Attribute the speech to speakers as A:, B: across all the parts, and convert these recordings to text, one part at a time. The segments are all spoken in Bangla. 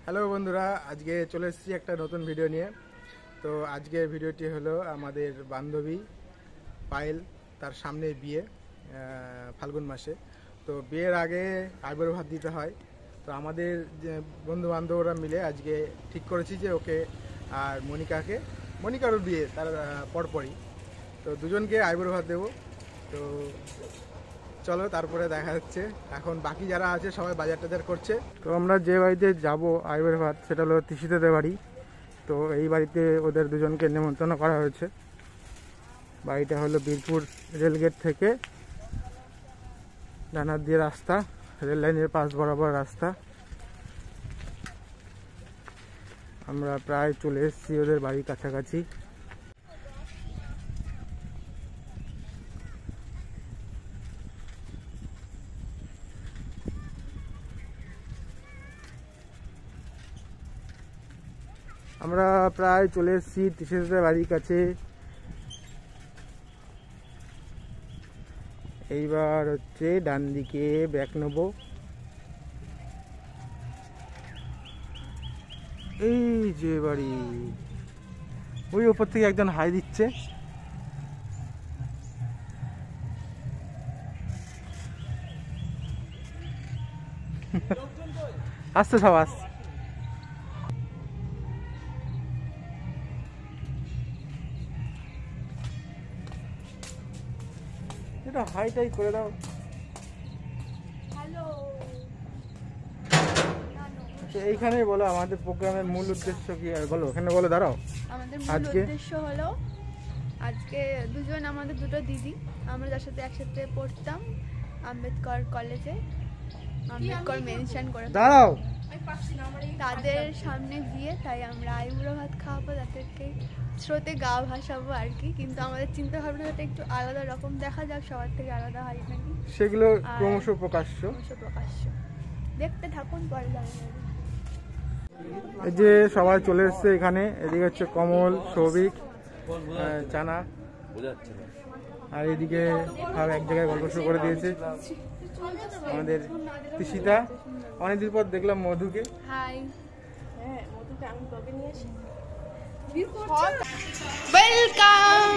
A: হ্যালো বন্ধুরা, আজকে চলে এসেছি একটা নতুন ভিডিও নিয়ে। তো আজকের ভিডিওটি হলো আমাদের বান্ধবী পায়েল, তার সামনে বিয়ে ফাল্গুন মাসে। তো বিয়ের আগে আইবুড়ো ভাত দিতে হয়। তো আমাদের যে বন্ধু বান্ধবরা মিলে আজকে ঠিক করেছি যে ওকে আর মনিকারও বিয়ে তার পরপরই, তো দুজনকে আইবুড়ো ভাত দেবো। তো চলো তারপরে দেখা যাচ্ছে। এখন বাকি যারা আছে সবাই বাজার টাজার করছে। তো আমরা যে বাড়িতে যাব আইবুড়ো ভাত সেটা হলো তিশিতেদের বাড়ি। তো এই বাড়িতে ওদের দুজনকে নেমন্তন্ন করা হয়েছে। বাড়িটা হলো বীরপুর রেলগেট থেকে ডানার দিয়ে রাস্তা, রেল লাইনের পাশ বরাবর রাস্তা। আমরা প্রায় চলে এসেছি ওদের বাড়ির কাছাকাছি। আমরা প্রায় চলে এসেছি তিশিতেদের বাড়ির কাছে। এইবার হচ্ছে ডান দিকে ব্যাক নেব। এই যে বাড়ি, ওই উপর থেকে একজন হাই দিচ্ছে। আসছে সব আসছে। এটা হাইটাই করে দাও। এইখানে বলো আমাদের প্রোগ্রামের মূল উদ্দেশ্য কি, আর বলো এখানে বলো। দাঁড়াও,
B: আমাদের মূল উদ্দেশ্য হলো আজকে দুজন, আমাদের দুটো দিদি, আমরা যার সাথে একসাথে পড়তাম আম্বেদকর কলেজে, আম্বেদকর মেনশন করে,
A: দাঁড়াও,
B: তাদের সামনে বিয়ে, তাই আমরা আইবুড়ো ভাত খাওয়াবো, তাদেরকে স্রোতে গা ভাসাবো আর কি। কিন্তু আমাদের চিন্তা ভাবনাটা একটু আলাদা রকম, দেখা যাক সবার থেকে আলাদা হয় নাকি,
A: সেগুলো ক্রমশ প্রকাশ্য।
B: দেখতে থাকুন, পরে জানাবো।
A: এই যে সবাই চলে এসছে এখানে। এদিকে হচ্ছে কমল, সৌভিক, চানা, আর এদিকে সব এক জায়গায় গল্প শুরু করে দিয়েছে আমাদের তিশিতা। অনেকদিন পর দেখলাম মধুকে।
B: High, welcome.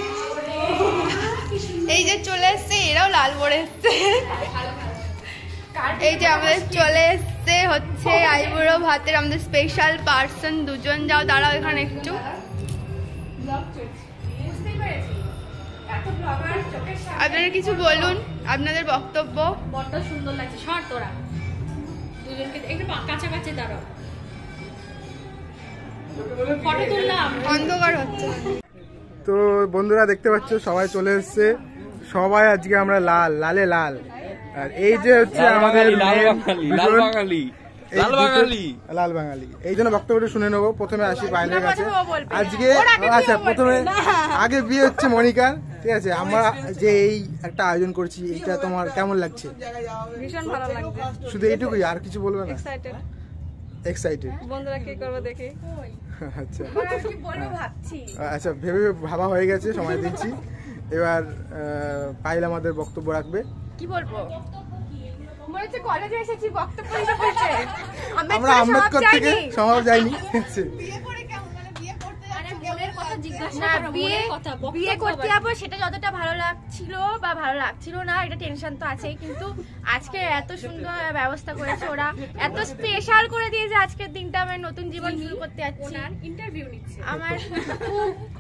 B: এই যে চলে এসছে, এরাও লাল পরে এসছে। এই যে আমাদের চলে এসছে হচ্ছে আইবুড়ো ভাতের আমাদের স্পেশাল পার্সন দুজন। যাও দাঁড়াও এখানে একটু। আপনারা কিছু বলুন, আপনাদের বক্তব্য।
C: বড্ড সুন্দর লাগছে। সর তোরা দুজনকে একটু কাছাকাছি দাঁড়াও, ফটো তুললাম।
B: অন্ধকার হচ্ছে।
A: তো বন্ধুরা দেখতে পাচ্ছ সবাই চলে এসছে। সবাই আজকে আমরা লাল, লালে লাল। আর এই যে হচ্ছে আমাদের লাল বাঙালি। এই জন্য বক্তব্যটা শুনে নেবো। প্রথমে আসি পায়েলের কাছে। আজকে আচ্ছা, প্রথমে আগে বিয়ে হচ্ছে মনিকার, ঠিক আছে? আমরা যে এই একটা আয়োজন করছি, এটা তোমার কেমন লাগছে?
C: ভীষণ ভালো লাগছে।
A: শুধু এইটুকুই, আর কিছু বলবে না? এক্সাইটেড।
C: বন্ধুরা কি করবে দেখি।
A: আচ্ছা
C: কি বলবো ভাবছি।
A: আচ্ছা, ভেবে ভাবা হয়ে গেছে, সময় দিচ্ছি। এবার পায়েল আমাদের বক্তব্য রাখবে।
B: কি বলবো?
C: কলেজে এসেছি, বক্তব্য দিতে বলছে।
A: আমরা আম্বেদকর থেকে সমাজ যাইনি।
C: বিয়ে করতে যাবো, সেটা যতটা ভালো লাগছিল বা ভালো লাগছিল না, এটা টেনশন তো আছেই। কিন্তু আজকে এত সুন্দর ব্যবস্থা করেছে ওরা, এত স্পেশাল করে দিয়েছে আজকের দিনটা। আমার নতুন জীবন শুরু করতে যাচ্ছি। ইন্টারভিউ নিচ্ছে, আমার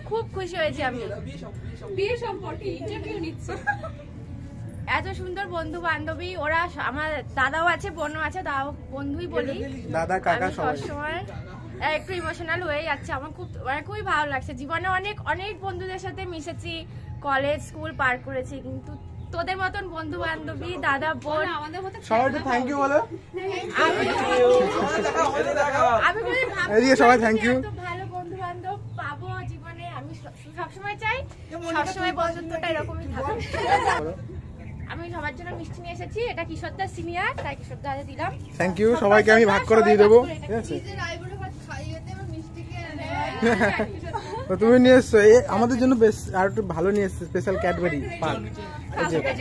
C: খুব খুশি হয়েছি। আমি বিয়ে সম্পর্কে ইন্টারভিউ নিচ্ছি। এত সুন্দর বন্ধু বান্ধবী ওরা, আমার দাদাও আছে, বোনও আছে, বন্ধুই বলি,
A: দাদা কাকা
C: সবসময় একটু ইমোশনাল হয়ে যাচ্ছে। আমার খুবই ভালো লাগছে। জীবনে অনেক অনেক বন্ধুদের সাথে মিশেছি, কলেজ স্কুল পার করেছি, কিন্তু তোদের মতন বন্ধু বান্ধবী, দাদা বোন, আমাদের মতো
A: সবাইকে থ্যাংক ইউ বলো।
C: আমি
A: সবাই থ্যাংক ইউ।
C: ভালো বন্ধু বান্ধব পাবো জীবনে, আমি সবসময় চাই সবসময় বন্ধুত্বটা এরকমই থাকে। আমি সবার জন্য মিষ্টি নিয়ে এসেছি, এটা কিশোরদা সিনিয়র, তাই কিশোরদা দিলাম।
A: থ্যাংক ইউ, সবাইকে আমি ভাগ করে দিয়ে দেবো, ঠিক আছে? তো তুমি নিয়ে এসছো আমাদের জন্য বেশ আর একটু ভালো নিয়ে এসছো, স্পেশাল ক্যাডবেরি পান,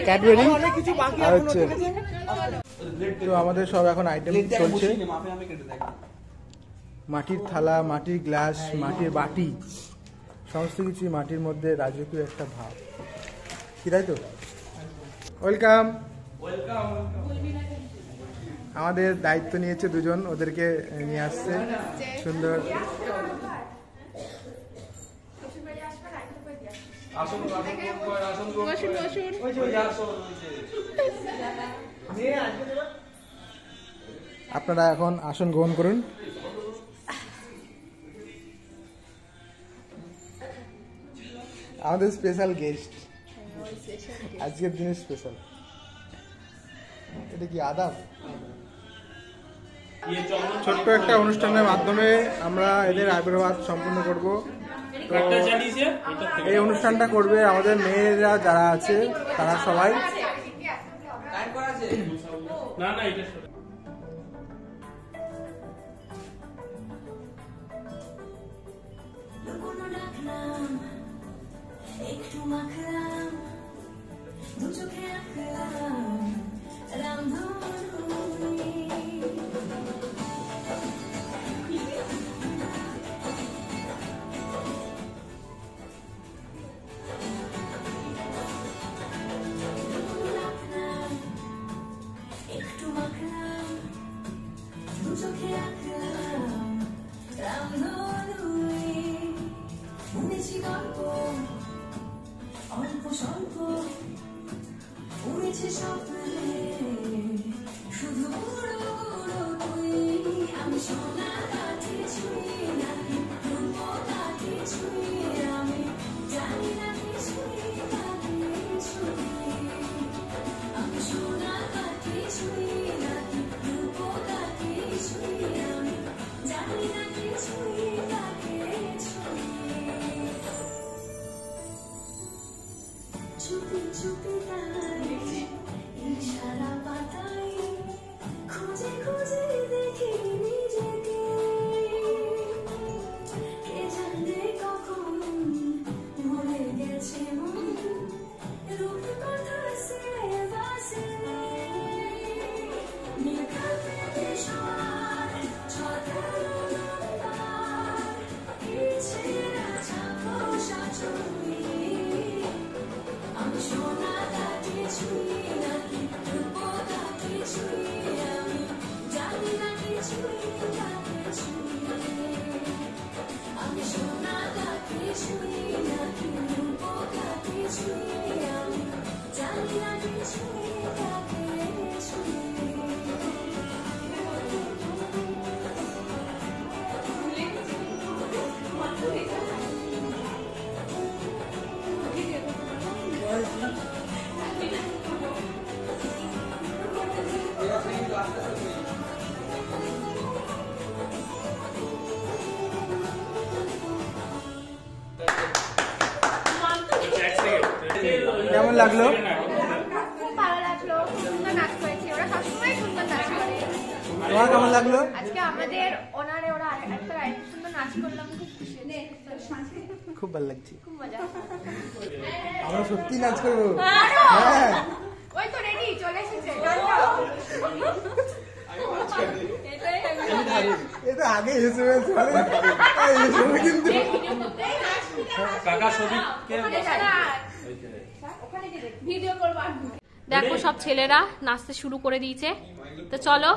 A: ক্যাডবেরি আর হচ্ছে। তো আমাদের সব এখন আইটেম চলছে, মাটির থালা, মাটির গ্লাস, মাটির বাটি, সমস্ত কিছু মাটির মধ্যে রাজকীয় একটা ভাব, কি তাই তো? ওয়েলকাম। আমাদের দায়িত্ব নিয়েছে দুজন, ওদেরকে নিয়ে আসছে সুন্দর। আপনারা এখন আসন গ্রহণ করুন। আমাদের স্পেশাল গেস্ট আজকের দিনে স্পেশাল। এটা কি আদাব? ছোট্ট একটা অনুষ্ঠানের মাধ্যমে আমরা এদের আবির্ভাব সম্পূর্ণ করব। তো এই অনুষ্ঠানটা করবে আমাদের মেয়েরা যারা আছে তারা সবাই।
D: একটু মাখলাম দু চোখে আঁকলাম রামধনুনি, একটু মাখলাম দু চোখে আঁকলাম রামধনুনি, শুনেছি গল্প অল্প স্বল্প উড়েছে স্বপ্নে শুধু উড়ো উড়ো তুই, আমি সোনা কাঠে ছুঁই নাকি রূপ কাঠে ছুঁই, আমি জানি না কিছুই না কিছুই, আমি সোনা কাঠে ছুঁই নাকি রূপ কাঠে ছুঁই, আমি জানি না কিছুই না কিছুই। চুপি চুপি ইশারা পাতাই খুঁজে খুঁজে দেখি নিজেকে, কে জানে কখন ভুলে গেছে মন রূপ কথা সে বাসে, নীলকাতে সবার ছটালো নাম্বার, ইচ্ছেরা ছাপো সাচুরি, আমি সোনা কাঠে ছুঁই নাকি রূপ কাঠে ছুঁই, আমি জানি না কিছুই না কিছুই, আমি সোনা কাঠে ছুঁই নাকি রূপ কাঠে ছুঁই, আমি জানি না কিছুই না কিছুই।
A: কেমন লাগলো?
C: খুব ভালো লাগলো, সুন্দর নাচ করেছে, ওরা সবসময় সুন্দর নাচ করে।
A: তোমার কেমন লাগলো?
C: আজকে আমাদের ওনারে ওরা একটা সুন্দর নাচ করলাম, খুব খুশি,
A: খুব ভালো লাগছে,
C: খুব মজা।
A: আমরা সত্যি নাচ করবো। হ্যাঁ,
C: ওই তো রেডি চলে এসেছে।
A: এটা আগে হিসেবে কিন্তু
C: দেখো সব ছেলেরা নাচতে শুরু করে দিয়েছে, তো চলো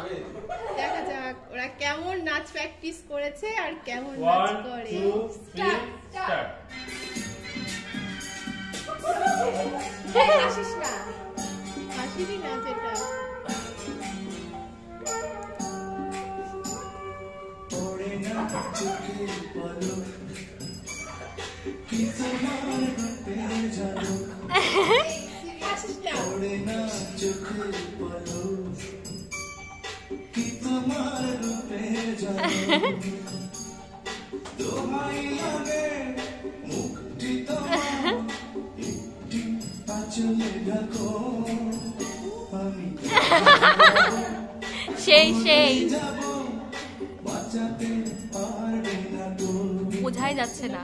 B: দেখা যাক ওরা কেমন নাচ প্র্যাকটিস করেছে আর কেমন নাচ করে। হাসিস না, হাসিনি নাচ এটা।
D: তোমার রূপে জানো
C: সেই সেই বোঝাই যাচ্ছে না।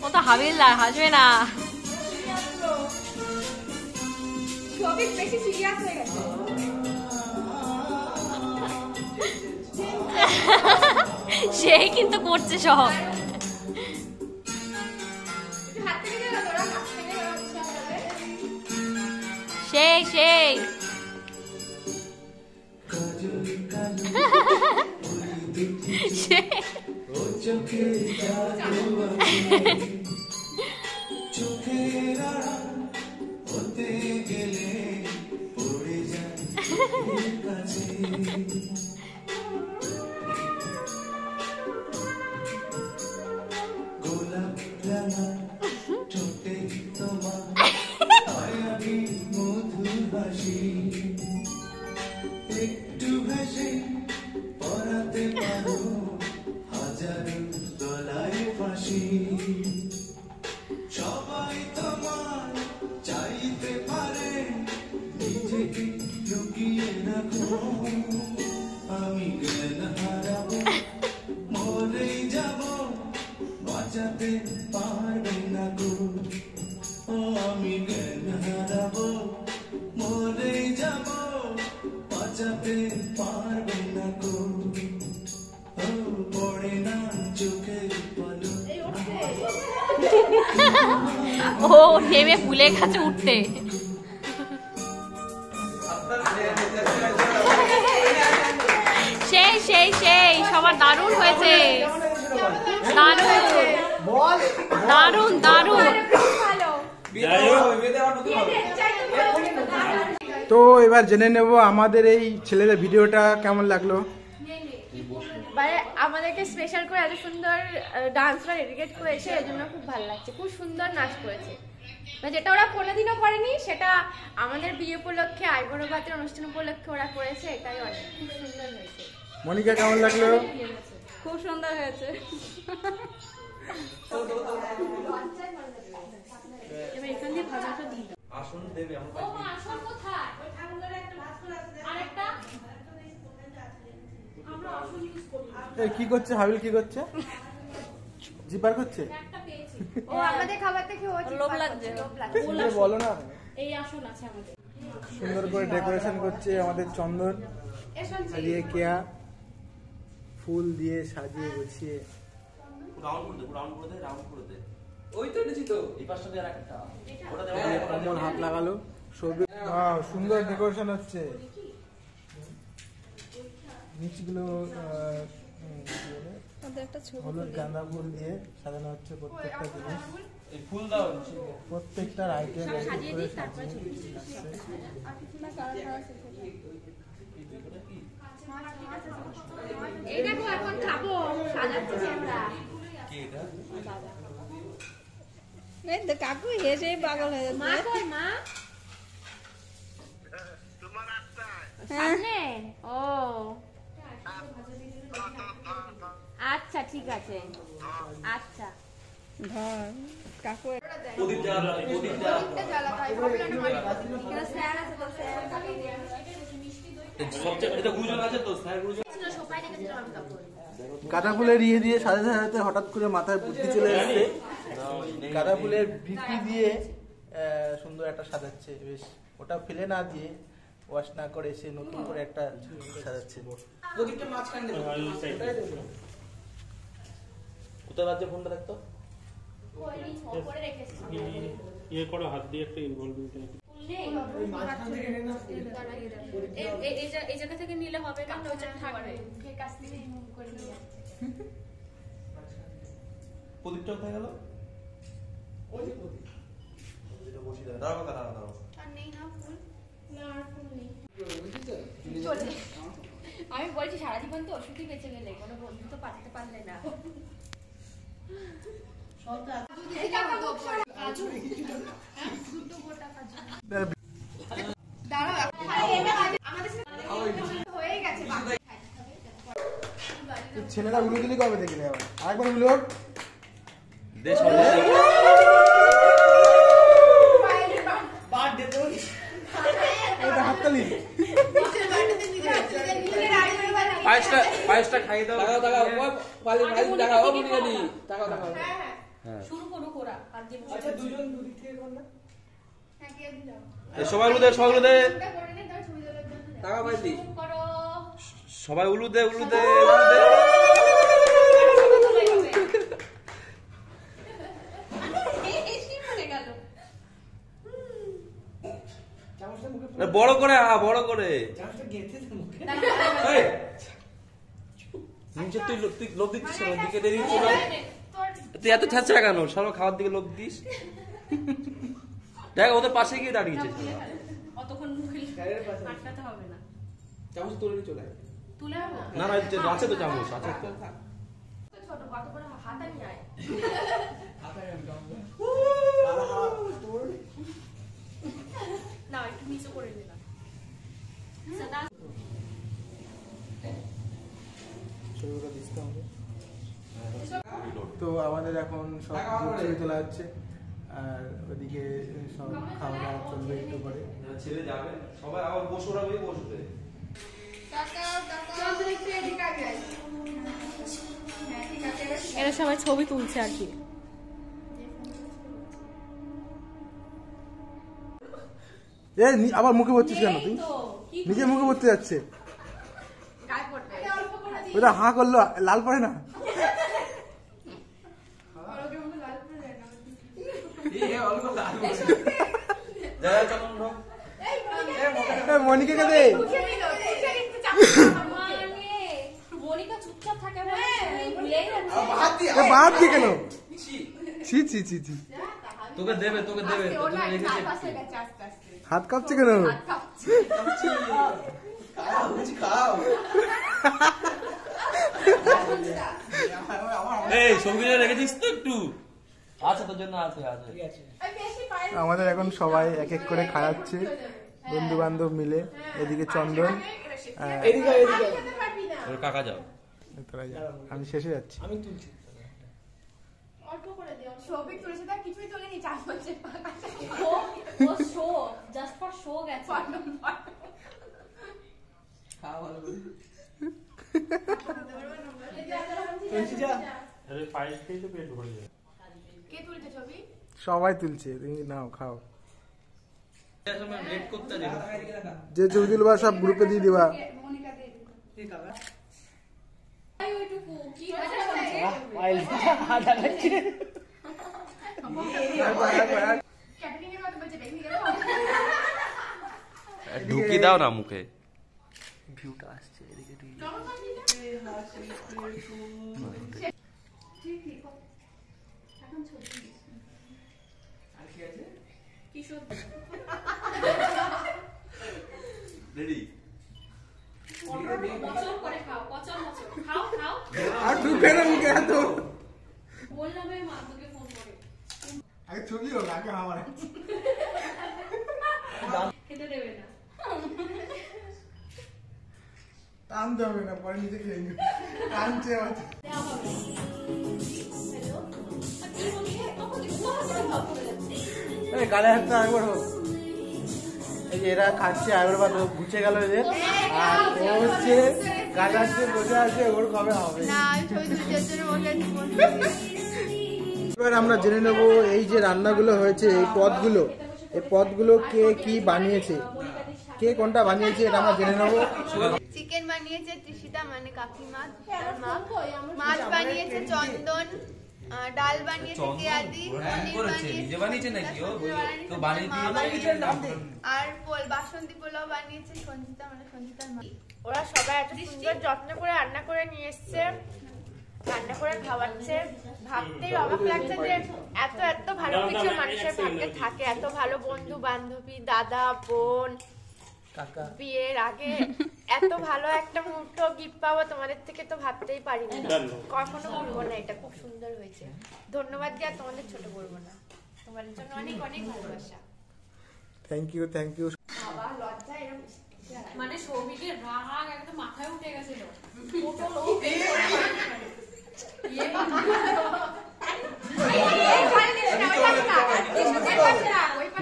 C: ও তো হাবিলদার, হাসবে না। সেই কিন্তু করছে সব। সেই সেই ও নেমে ফুলের কাছে উঠতে। সেই সেই সেই সবার দারুণ হয়েছে, দারুণ দারুণ দারুণ।
A: তো এবার জেনে নেব আমাদের এই ছেলেদের ভিডিওটা কেমন লাগলো।
C: মানে আমাদেরকে স্পেশাল করে এত সুন্দর ডান্সরা ডেডিকেট করেছে, এর জন্য খুব ভালো লাগছে। খুব সুন্দর নাচ করেছে, যেটা ওরা কোনোদিনও করেনি, সেটা আমাদের বিয়ে উপলক্ষে, আইবুড়ো ভাতের অনুষ্ঠান উপলক্ষে ওরা করেছে। এটাই অনেক খুব সুন্দর হয়েছে।
A: মনিকা কেমন লাগলো?
C: খুব সুন্দর হয়েছে। এবার এখান দিয়ে ভাজাটা দিই। আসন দেবে আমরা। ও আসন কোথায়? ওই ঠাকুরের একটা ভাত করে আছে। আরেকটা আমরা আসন ইউজ করি।
A: এই কি করছে হাবিল, কি করছে? জিপার করছে?
B: ও আমাদের খাবারটা খেয়ে ও
C: লোভ লাগছে।
A: বলো না।
C: এই আসন আছে আমাদের।
A: সুন্দর করে ডেকোরেশন করছে আমাদের চন্দন, দিয়ে কেয়া ফুল দিয়ে সাজিয়ে গুছিয়ে। কমল হাত লাগালো, সুন্দর ডেকোরেশন হচ্ছে। নিচগুলো হলুদ গাঁদা ফুল দিয়ে সাজানো হচ্ছে প্রত্যেকটা জিনিস, প্রত্যেকটার আইটেম।
C: এই দেখো এখন খাবো, সাজাচ্ছি আমরা।
E: এই তো কাকু হেসেই পাগল হয়ে যাচ্ছে।
C: মা কই মা? সামনে? ও আচ্ছা ঠিক আছে, আচ্ছা
E: ধর কাকু
A: গাঁদা ফুলের ইয়ে দিয়ে সাজাতে সাজাতে হঠাৎ করে মাথায় বুদ্ধি চলে আসছে, গাঁদা ফুলের বিক্রি দিয়ে সুন্দর একটা সাজাচ্ছে। বেশ, ওটা ফেলে না দিয়ে ওয়াশ না করে সে নতুন করে একটা সাজাচ্ছে। কোথায় বাজছে ফোনটা দেখতো?
F: ইয়ে করো হাত দিয়ে একটা ইনভলভমেন্ট।
C: এই জায়গা থেকে নিলে হবে না, থাকবে।
A: প্রদীপটা কোথায় গেল? ওই যে প্রদীপ, প্রদীপটা বসিয়ে দাও। দাঁড়াও দাঁড়াও দাঁড়াও।
B: আর নেই না ফুল?
C: না আর ফুল নেই। আমি বলছি সারা জীবন তো ওষুধই বেঁচে গেলে কোনো বন্ধু তো পাঠাতে পারলে না।
A: ছেলেরা উলু দিলি কবে দেখলে আবার আরেকবার উলু হাততালি
G: পায়েসটা খাইয়ে দাও।
C: শুরু করো ওরা আর যে
A: আচ্ছা দুজন দুদিক থেকে কোন না
G: সবাই উলু দে, সবাই উলু দে,
C: টাকা পাইলি করো
G: সবাই উলু দে, উলু দে, বড় করে, বড় করে। তুই লোভ দিচ্ছিস দিকে দেরি তুই এত ছাড়ছে কেন? সবাই খাওয়ার দিকে লোভ দিস। দেখ ওদের পাশে গিয়ে দাঁড়িয়েছে।
C: অতক্ষণ আটকাতে হবে না।
A: চামচ তুলে চলে আয়
C: তুলে হবে
G: না না আছে তো চামচ আছে তো।
C: ছোট কত বড় হাতা নিয়ে আয়। না একটু নিচে করে দিলাম।
A: তো আমাদের এখন সব ছবি তোলা হচ্ছে আর ওদিকে সব খাওয়া দাওয়া চলবে একটু পরে।
G: ছেলে যাবে সবাই আবার বসে বসবে।
C: এরা সবাই ছবি তুলছে আর কি।
A: আবার মুখে ভরছিস কেন তুই? নিজে মুখে ভরতে যাচ্ছে ওটা হাঁ করলো লাল পড়ে না। মনিকে কে দে
C: মনিকা চুপচাপ থাকে
A: বাদ দিয়ে কেন? ছি ছি ছি ছি
G: তোকে দেবে
A: হাত কাঁপছে কেন?
G: এই সঙ্গীরা রেখেছিস তো একটু আচ্ছা তোর জন্য আছে আছে।
A: আমাদের এখন সবাই এক এক করে খাওয়াচ্ছে বন্ধু বান্ধব মিলে। এদিকে চন্দন
G: ওর কাকা যাও
A: তোরা যা, আমি শেষে যাচ্ছি। আমি তুলছি
C: অল্প করে দিও। ছবি তুলেছে তা কিছুই তোলেনি, চাষ করছে ও শো জাস্ট ফর শো গেছে।
A: খাওয়া ভালো করে
F: আরে পায়েস খেয়ে তো পেট ভরে যায়।
C: কে তুলছে ছবি?
A: সবাই তুলছে, তুমি নাও খাও।
G: লেট করতে
A: যে ছবি তুলবা সব গ্রুপে দিয়ে দিবা।
C: মনিকা দে ঠিক আছে। ওইটুকু কি ক্যাটারিং এর মতো বলছে দেখি
G: ঢুকি দাও না মুখে।
A: ভিউটা আসছে এদিকে
C: ঠিক ঠিক এখন ছবি
A: আর কি আছে?
C: কিশোর
G: রেডি
C: মচর করে খাও, পচর মচর খাও খাও।
A: আর ঢুকে না মুখে এত।
C: বললাম এই মা তোকে ফোন করে
A: আগে ছবি হোক আগে আমার
C: খেতে দেবে না।
A: টানতে হবে না, পরে নিজে খেয়ে নিবি। টানছে আমার গালে হাতটা একবার হোক। এই যে এরা খাচ্ছে আয়ুর্বাদ ঘুচে গেল যে, আর ও হচ্ছে গালে হাতে বসে আছে, ওর কবে হবে। এবার আমরা জেনে নেবো এই যে রান্নাগুলো হয়েছে, এই পদগুলো কে কি বানিয়েছে, কে কোনটা বানিয়েছে এটা আমরা জেনে নেবো।
B: চিকেন বানিয়েছে তৃষিতা মানে কাকিমা, মাছ বানিয়েছে চন্দন, ডাল বানিয়েছে কেয়াদি, আর বাসন্তী পোলাও বানিয়েছে সঞ্জিতা মানে সঞ্জিতার মা।
C: ওরা সবাই এত সুন্দর যত্ন করে রান্না করে নিয়ে এসছে, রান্না করে খাওয়াচ্ছে। ভাবতেই অবাক লাগছে যে এত এত ভালো কিছু মানুষের ভাগ্যে থাকে, এত ভালো বন্ধু বান্ধবী, দাদা বোন, বিয়ের আগে এত ভালো একটা মুহূর্ত গিফট পাবো তোমাদের থেকে তো ভাবতেই পারিনি, কখনো বলবো না। এটা খুব সুন্দর হয়েছে, ধন্যবাদ দিয়া তোমাদের ছোট বলবো না, তোমাদের জন্য অনেক অনেক ভালোবাসা।
A: Thank you, thank you.
C: বাবা লজ্জা এরকম
H: মানে সৌভিকের রাগ একদম মাথায় উঠে গেছিল।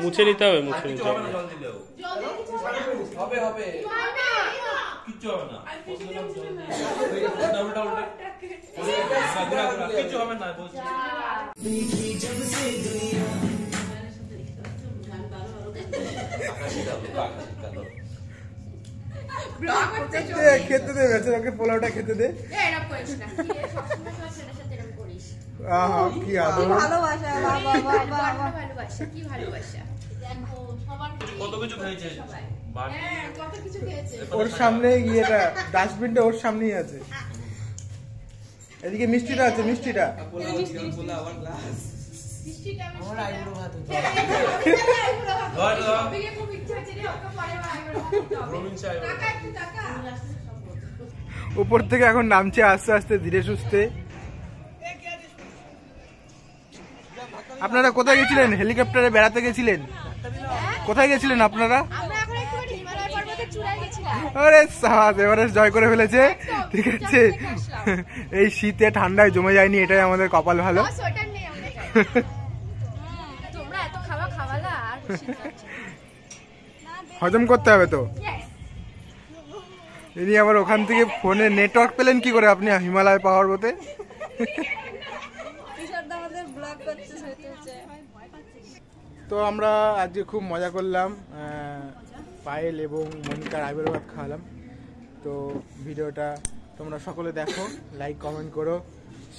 F: মুছে নিতে হবে, মুছে নিতে হবে।
G: হবে হবে
F: কিচ্ছু হবে না, কিচ্ছু হবে না।
A: খেতে দে, বেচারাকে পোলাওটা খেতে দে।
C: এরকম করিস না, সবসময় তোমার ছেলের সাথে এরকম করিস।
A: আহা কি আদর,
E: ভালোবাসা, বাবা বাবা
C: ভালোবাসা, কি ভালোবাসা। দেখো সবার
F: কত কিছু খাইছে,
C: কত কিছু খেয়েছে।
A: ওর সামনে ইয়েটা ডাস্টবিনটা ওর সামনেই আছে। এদিকে মিষ্টিটা আছে, মিষ্টিটা উপর থেকে এখন নামছে আস্তে আস্তে ধীরে সুস্থে। আপনারা কোথায় গেছিলেন? হেলিকপ্টারে বেড়াতে গেছিলেন? কোথায় গেছিলেন আপনারা? আরে সাবাস, এভারেস্ট জয় করে ফেলেছে। ঠিক আছে, এই শীতে ঠান্ডায় জমে যায়নি, এটাই আমাদের কপাল ভালো। হজম করতে হবে তো। ইনি আবার ওখান থেকে ফোনে নেটওয়ার্ক পেলেন কি করে আপনি হিমালয় পর্বতে? তো আমরা আজকে খুব মজা করলাম, পায়েল এবং মনিকার আইবুড়ো ভাত খাওয়ালাম। তো ভিডিওটা তোমরা সকলে দেখো, লাইক কমেন্ট করো,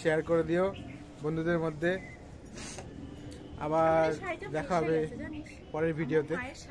A: শেয়ার করে দিও বন্ধুদের মধ্যে। আবার দেখা হবে পরের ভিডিওতে।